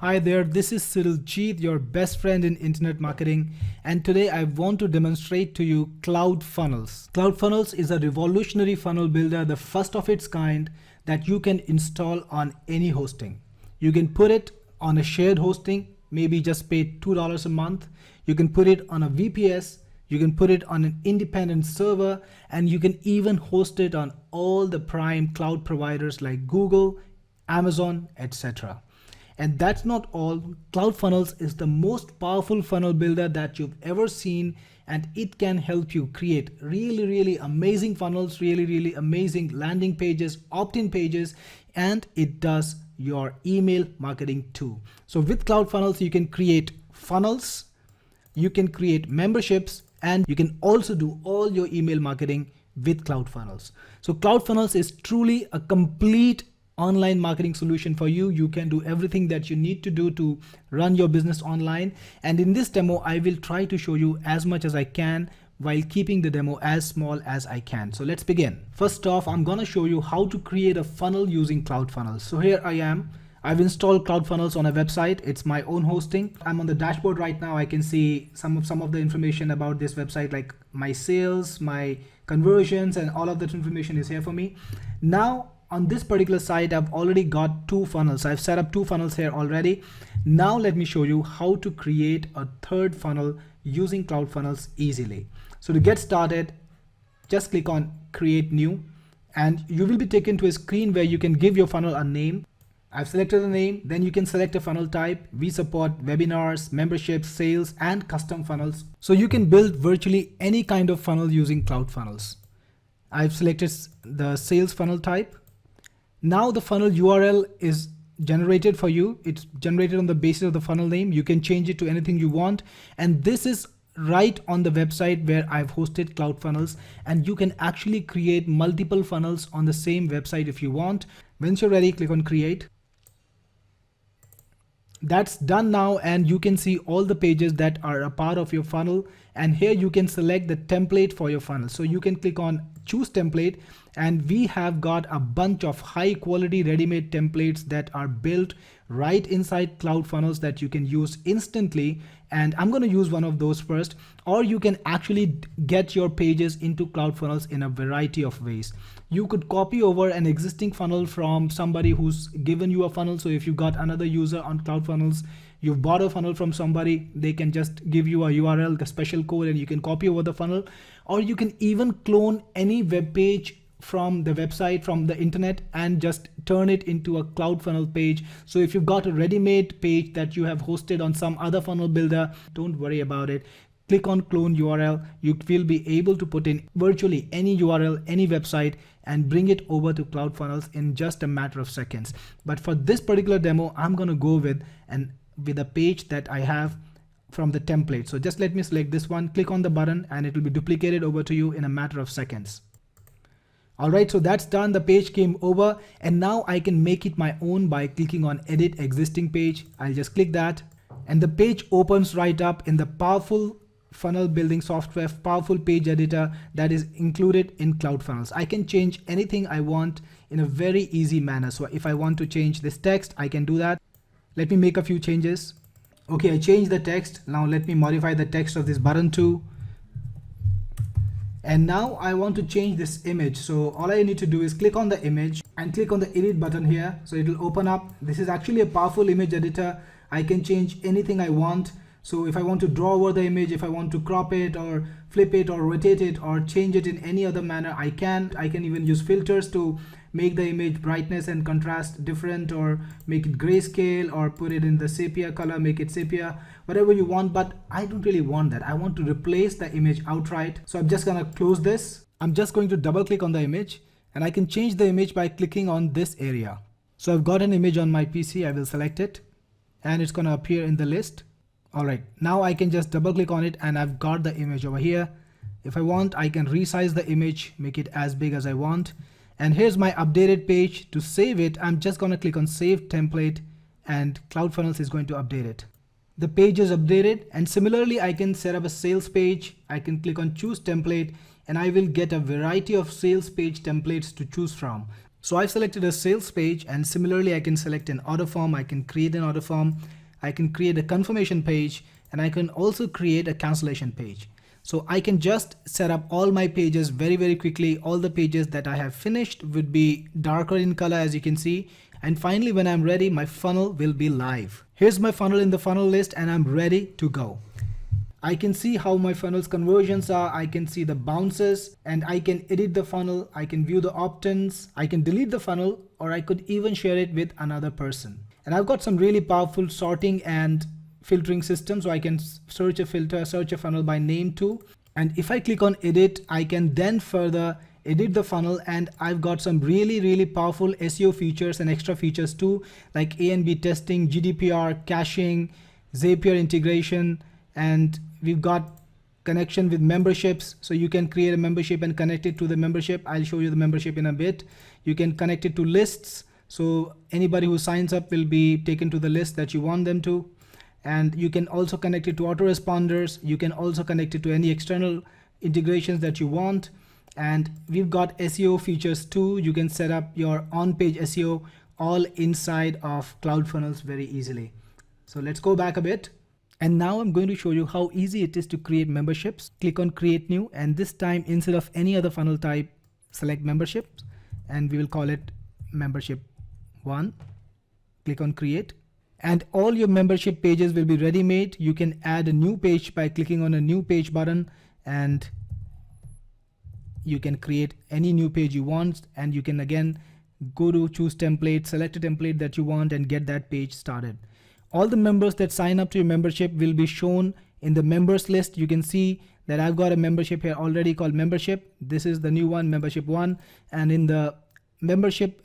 Hi there, this is Cyril Jeet, your best friend in internet marketing, and today I want to demonstrate to you CloudFunnels. CloudFunnels is a revolutionary funnel builder, the first of its kind that you can install on any hosting. You can put it on a shared hosting, maybe just pay $2 a month. You can put it on a VPS, you can put it on an independent server, and you can even host it on all the prime cloud providers like Google, Amazon, etc. And that's not all. CloudFunnels is the most powerful funnel builder that you've ever seen, and it can help you create really amazing funnels, really amazing landing pages, opt-in pages, and it does your email marketing too. So with CloudFunnels, you can create funnels, you can create memberships, and you can also do all your email marketing with CloudFunnels. So CloudFunnels is truly a complete online marketing solution for you. You can do everything that you need to do to run your business online. And in this demo, I will try to show you as much as I can while keeping the demo as small as I can. So let's begin. First off, I'm gonna show you how to create a funnel using CloudFunnels. So here I am. I've installed CloudFunnels on a website. It's my own hosting. I'm on the dashboard right now. I can see some of the information about this website, like my sales, my conversions, and all of that information is here for me. Now, on this particular site, I've already got two funnels. I've set up two funnels here already. Now let me show you how to create a third funnel using CloudFunnels easily. So to get started, just click on Create New, and you will be taken to a screen where you can give your funnel a name. I've selected a name, then you can select a funnel type. We support webinars, memberships, sales, and custom funnels. So you can build virtually any kind of funnel using CloudFunnels. I've selected the sales funnel type. Now the funnel URL is generated for you. It's generated on the basis of the funnel name. You can change it to anything you want. And this is right on the website where I've hosted CloudFunnels. And you can actually create multiple funnels on the same website if you want. Once you're ready, click on Create. That's done now, and you can see all the pages that are a part of your funnel. And here you can select the template for your funnel. So you can click on Choose Template, and we have got a bunch of high quality ready-made templates that are built right inside CloudFunnels that you can use instantly. And I'm going to use one of those first, or you can actually get your pages into CloudFunnels in a variety of ways. You could copy over an existing funnel from somebody who's given you a funnel. So if you got another user on CloudFunnels, you've bought a funnel from somebody, they can just give you a URL, a special code, and you can copy over the funnel. Or you can even clone any web page from the website, from the internet, and just turn it into a CloudFunnels page. So if you've got a ready-made page that you have hosted on some other funnel builder, don't worry about it. Click on Clone URL. You will be able to put in virtually any URL, any website, and bring it over to CloudFunnels in just a matter of seconds. But for this particular demo, I'm going to go with a page that I have from the template. So just let me select this one, click on the button, and it will be duplicated over to you in a matter of seconds. All right, so that's done. The page came over, and now I can make it my own by clicking on Edit Existing Page. I'll just click that, and the page opens right up in the powerful funnel building software, powerful page editor that is included in CloudFunnels. I can change anything I want in a very easy manner. So if I want to change this text, I can do that. Let me make a few changes. Okay, I changed the text. Now let me modify the text of this button too. And now I want to change this image. So all I need to do is click on the image and click on the edit button here. So it will open up. This is actually a powerful image editor. I can change anything I want. So if I want to draw over the image, if I want to crop it or flip it or rotate it or change it in any other manner, I can. I can even use filters to make the image brightness and contrast different, or make it grayscale, or put it in the sepia color, make it sepia, whatever you want. But I don't really want that. I want to replace the image outright. So I'm just gonna close this. I'm just going to double click on the image, and I can change the image by clicking on this area. So I've got an image on my PC. I will select it, and it's gonna appear in the list. All right, now I can just double click on it, and I've got the image over here. If I want, I can resize the image, make it as big as I want. And here's my updated page. To save it, I'm just gonna click on Save Template, and CloudFunnels is going to update it. The page is updated, and similarly, I can set up a sales page. I can click on Choose Template, and I will get a variety of sales page templates to choose from. So I've selected a sales page, and similarly I can select an order form, I can create an order form, I can create a confirmation page, and I can also create a cancellation page. So I can just set up all my pages very quickly. All the pages that I have finished would be darker in color, as you can see. And finally, when I'm ready, my funnel will be live. Here's my funnel in the funnel list, and I'm ready to go. I can see how my funnel's conversions are. I can see the bounces, and I can edit the funnel. I can view the opt-ins. I can delete the funnel, or I could even share it with another person. And I've got some really powerful sorting and filtering system. So I can search a filter, search a funnel by name too. And if I click on edit, I can then further edit the funnel, and I've got some really powerful SEO features and extra features too, like A and B testing, GDPR, caching, Zapier integration, and we've got connection with memberships. So you can create a membership and connect it to the membership. I'll show you the membership in a bit. You can connect it to lists. So anybody who signs up will be taken to the list that you want them to. And you can also connect it to autoresponders. You can also connect it to any external integrations that you want. And we've got SEO features too. You can set up your on-page SEO all inside of CloudFunnels very easily. So let's go back a bit. And now I'm going to show you how easy it is to create memberships. Click on create new, and this time instead of any other funnel type, select memberships, and we will call it membership 1. Click on create, and all your membership pages will be ready made. You can add a new page by clicking on a new page button, and you can create any new page you want, and you can again go to choose template, select a template that you want, and get that page started. All the members that sign up to your membership will be shown in the members list. You can see that I've got a membership here already called membership. This is the new one, membership 1. And in the membership,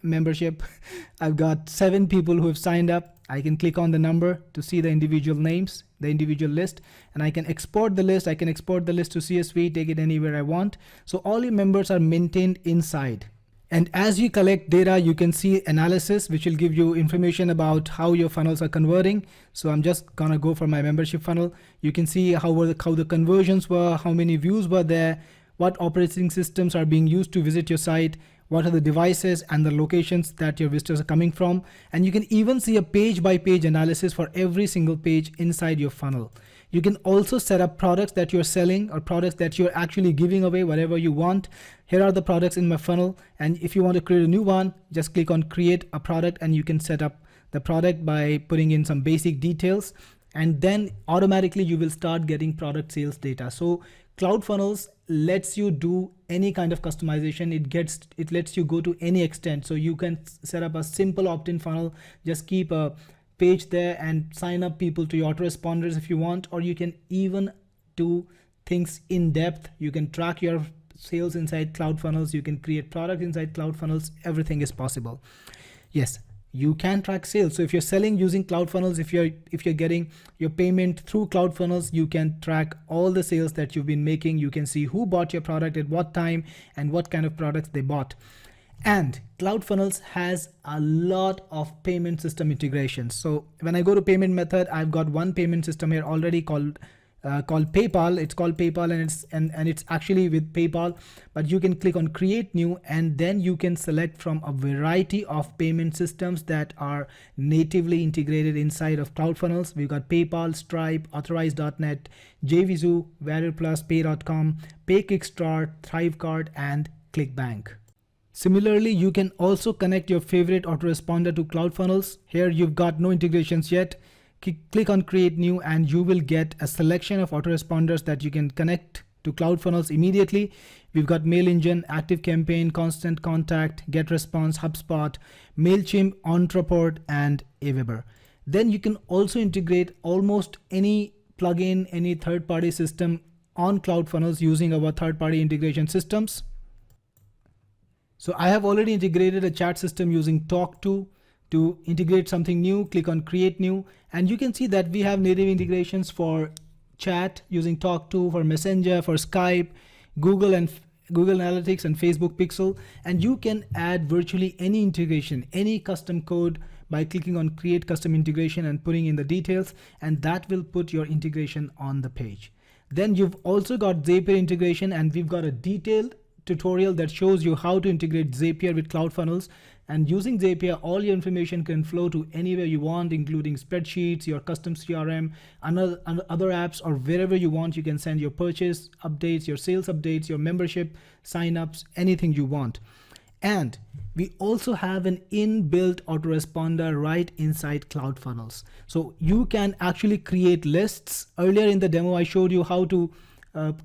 I've got 7 people who have signed up. I can click on the number to see the individual names, the individual list, and I can export the list. I can export the list to CSV, take it anywhere I want. So all your members are maintained inside. And as you collect data, you can see analysis, which will give you information about how your funnels are converting. So I'm just gonna go for my membership funnel. You can see how the conversions were, how many views were there, what operating systems are being used to visit your site, what are the devices and the locations that your visitors are coming from. And you can even see a page by page analysis for every single page inside your funnel. You can also set up products that you're selling or products that you're actually giving away, whatever you want. Here are the products in my funnel. And if you want to create a new one, just click on create a product, and you can set up the product by putting in some basic details. And then automatically you will start getting product sales data. So CloudFunnels lets you do any kind of customization. It lets you go to any extent. So you can set up a simple opt-in funnel, just keep a page there and sign up people to your autoresponders if you want, or you can even do things in depth. You can track your sales inside CloudFunnels. You can create products inside CloudFunnels. Everything is possible. Yes, you can track sales. So if you're selling using CloudFunnels, if you're getting your payment through CloudFunnels, you can track all the sales that you've been making. You can see who bought your product at what time and what kind of products they bought. And CloudFunnels has a lot of payment system integrations. So when I go to payment method, I've got one payment system here already called PayPal. It's called PayPal, and it's actually with PayPal. But you can click on create new, and then you can select from a variety of payment systems that are natively integrated inside of CloudFunnels. We've got PayPal, Stripe, Authorize.net, JVZoo, ValorPlus, Pay.com, PayKickstart, Thrivecart, and ClickBank. Similarly, you can also connect your favorite autoresponder to CloudFunnels. Here you've got no integrations yet. Click on create new, and you will get a selection of autoresponders that you can connect to CloudFunnels immediately. We've got MailEngine, ActiveCampaign, Constant Contact, GetResponse, HubSpot, MailChimp, Ontraport, and Aweber. Then you can also integrate almost any plugin, any third-party system on CloudFunnels using our third-party integration systems. So I have already integrated a chat system using Talk2. To integrate something new, click on create new, and you can see that we have native integrations for chat using Talk2, for Messenger, for Skype, Google Analytics, and Facebook Pixel. And you can add virtually any integration, any custom code by clicking on create custom integration and putting in the details, and that will put your integration on the page. Then you've also got Zapier integration, and we've got a detailed tutorial that shows you how to integrate Zapier with CloudFunnels. And using the API, all your information can flow to anywhere you want, including spreadsheets, your custom CRM, other apps, or wherever you want. You can send your purchase updates, your sales updates, your membership signups, anything you want. And we also have an inbuilt autoresponder right inside CloudFunnels. So you can actually create lists. Earlier in the demo, I showed you how to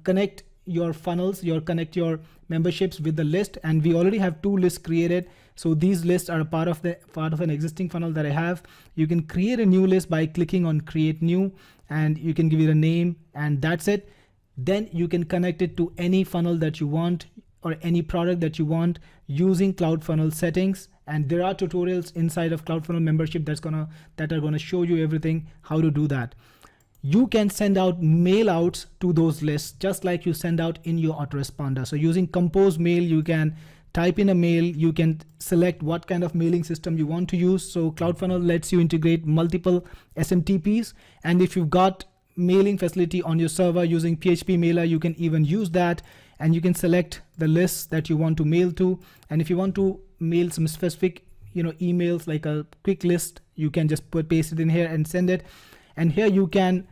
connect your funnels, connect your memberships with the list, and we already have 2 lists created. So these lists are a part of an existing funnel that I have. You can create a new list by clicking on create new, and you can give it a name, and that's it. Then you can connect it to any funnel that you want or any product that you want using CloudFunnels settings. And there are tutorials inside of CloudFunnels membership that are gonna show you everything how to do that. You can send out mail outs to those lists just like you send out in your autoresponder. So using Compose Mail, you can type in a mail, you can select what kind of mailing system you want to use. So CloudFunnels lets you integrate multiple SMTPs, and if you've got mailing facility on your server using PHP Mailer, you can even use that, and you can select the lists that you want to mail to. And if you want to mail some specific emails like a quick list, you can just paste it in here and send it. And here you can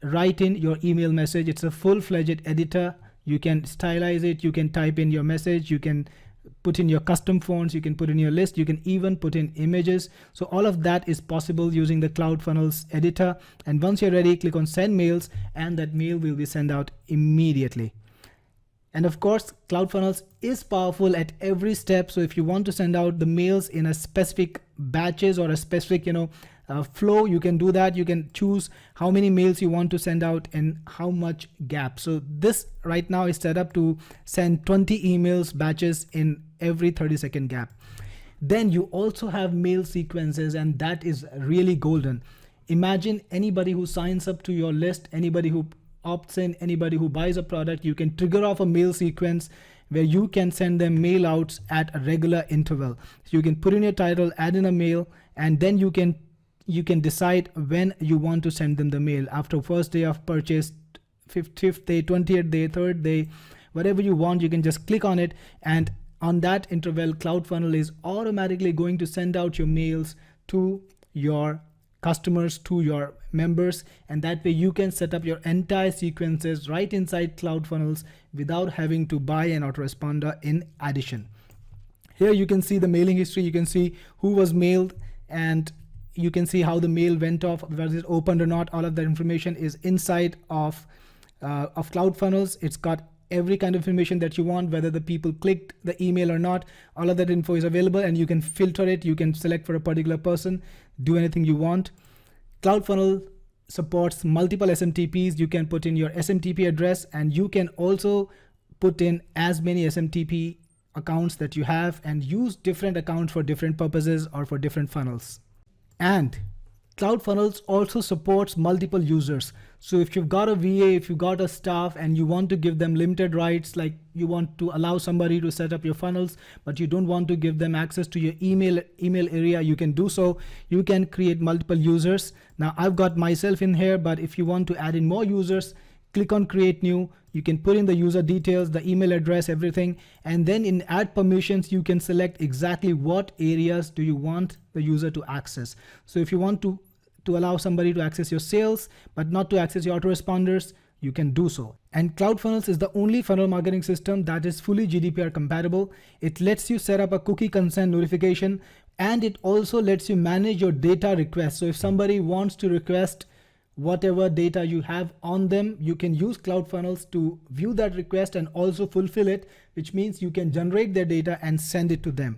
write in your email message. It's a full-fledged editor. You can stylize it, you can type in your message, you can put in your custom fonts, you can put in your list, you can even put in images. So all of that is possible using the CloudFunnels editor. And once you're ready, click on send mails, and that mail will be sent out immediately. And of course, CloudFunnels is powerful at every step. So if you want to send out the mails in a specific batches or a specific flow, you can do that. You can choose how many mails you want to send out and how much gap. So this right now is set up to send 20 emails batches in every 30-second gap. Then you also have mail sequences, and that is really golden. Imagine anybody who signs up to your list, anybody who opts in, anybody who buys a product, you can trigger off a mail sequence where you can send them mail outs at a regular interval. So you can put in your title, add in a mail, and then you can decide when you want to send them the mail. After first day of purchase, fifth day, 20th day, 3rd day, whatever you want, you can just click on it, and on that interval, CloudFunnels is automatically going to send out your mails to your customers, to your members, and that way you can set up your entire sequences right inside CloudFunnels without having to buy an autoresponder in addition. Here you can see the mailing history, you can see who was mailed, and you can see how the mail went off, whether it's opened or not. All of that information is inside of CloudFunnels. It's got every kind of information that you want, whether the people clicked the email or not. All of that info is available, and you can filter it. You can select for a particular person, do anything you want. CloudFunnels supports multiple SMTPs. You can put in your SMTP address, and you can also put in as many SMTP accounts that you have and use different accounts for different purposes or for different funnels. And CloudFunnels also supports multiple users. So if you've got a VA, if you've got a staff and you want to give them limited rights, like you want to allow somebody to set up your funnels, but you don't want to give them access to your email area, you can do so. You can create multiple users. Now I've got myself in here, but if you want to add in more users, click on create new. You can put in the user details, the email address, everything. And then in add permissions, you can select exactly what areas do you want the user to access. So if you want to allow somebody to access your sales, but not to access your autoresponders, you can do so. And CloudFunnels is the only funnel marketing system that is fully GDPR compatible. It lets you set up a cookie consent notification, and it also lets you manage your data requests. So if somebody wants to request whatever data you have on them, you can use CloudFunnels to view that request and also fulfill it, which means you can generate their data and send it to them.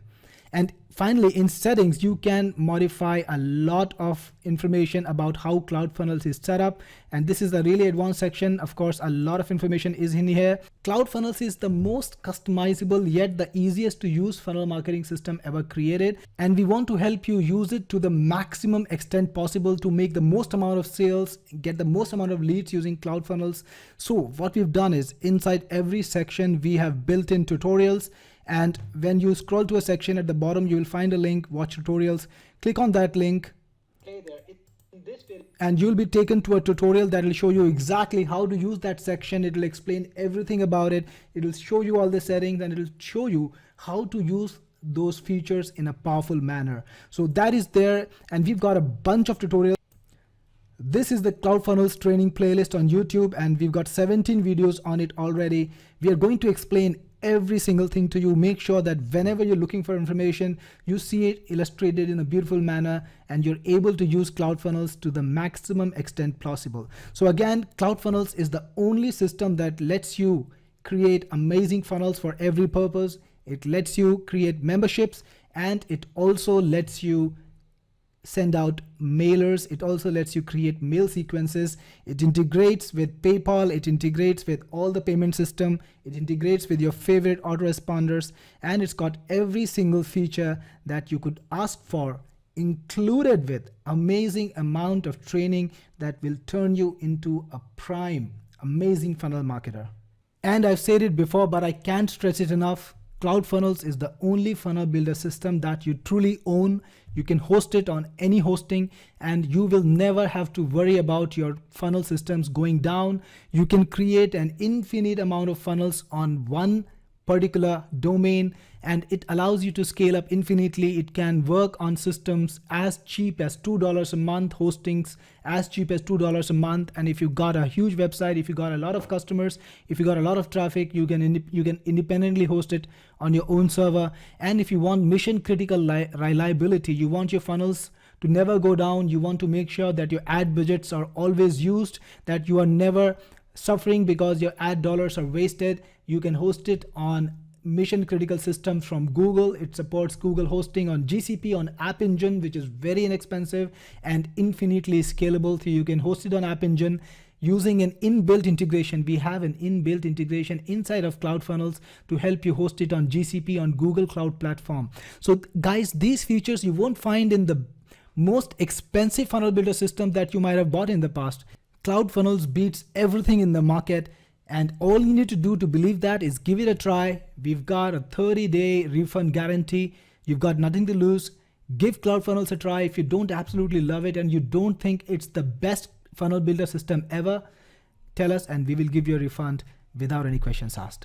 And finally, in settings, you can modify a lot of information about how CloudFunnels is set up. And this is a really advanced section. Of course, a lot of information is in here. CloudFunnels is the most customizable yet the easiest to use funnel marketing system ever created. And we want to help you use it to the maximum extent possible to make the most amount of sales, get the most amount of leads using CloudFunnels. So what we've done is inside every section, we have built-in tutorials. And when you scroll to a section at the bottom, you will find a link, watch tutorials. Click on that link. And you'll be taken to a tutorial that will show you exactly how to use that section. It will explain everything about it. It will show you all the settings, and it will show you how to use those features in a powerful manner. So that is there, and we've got a bunch of tutorials. This is the CloudFunnels training playlist on YouTube, and we've got 17 videos on it already. We are going to explain every single thing to you. Make sure that whenever you're looking for information, you see it illustrated in a beautiful manner and you're able to use CloudFunnels to the maximum extent possible. So again, CloudFunnels is the only system that lets you create amazing funnels for every purpose. It lets you create memberships, and it also lets you send out mailers. It also lets you create mail sequences. It integrates with PayPal. It integrates with all the payment system. It integrates with your favorite autoresponders, and it's got every single feature that you could ask for, included with amazing amount of training that will turn you into a prime, amazing funnel marketer. And I've said it before, but I can't stress it enough. CloudFunnels is the only funnel builder system that you truly own. You can host it on any hosting, and you will never have to worry about your funnel systems going down. You can create an infinite amount of funnels on one particular domain, and it allows you to scale up infinitely. It can work on systems as cheap as $2 a month, hostings as cheap as $2 a month. And if you got a huge website, if you got a lot of customers, if you got a lot of traffic, you can independently host it on your own server. And if you want mission critical reliability, you want your funnels to never go down, you want to make sure that your ad budgets are always used, that you are never suffering because your ad dollars are wasted, you can host it on mission critical systems from Google. It supports Google hosting on GCP, on App Engine, which is very inexpensive and infinitely scalable. So you can host it on App Engine using an inbuilt integration. We have an inbuilt integration inside of CloudFunnels to help you host it on GCP, on Google Cloud Platform. So guys, these features you won't find in the most expensive funnel builder system that you might have bought in the past. CloudFunnels beats everything in the market, and all you need to do to believe that is give it a try. We've got a 30-day refund guarantee. You've got nothing to lose. Give CloudFunnels a try. If you don't absolutely love it and you don't think it's the best funnel builder system ever, tell us and we will give you a refund without any questions asked.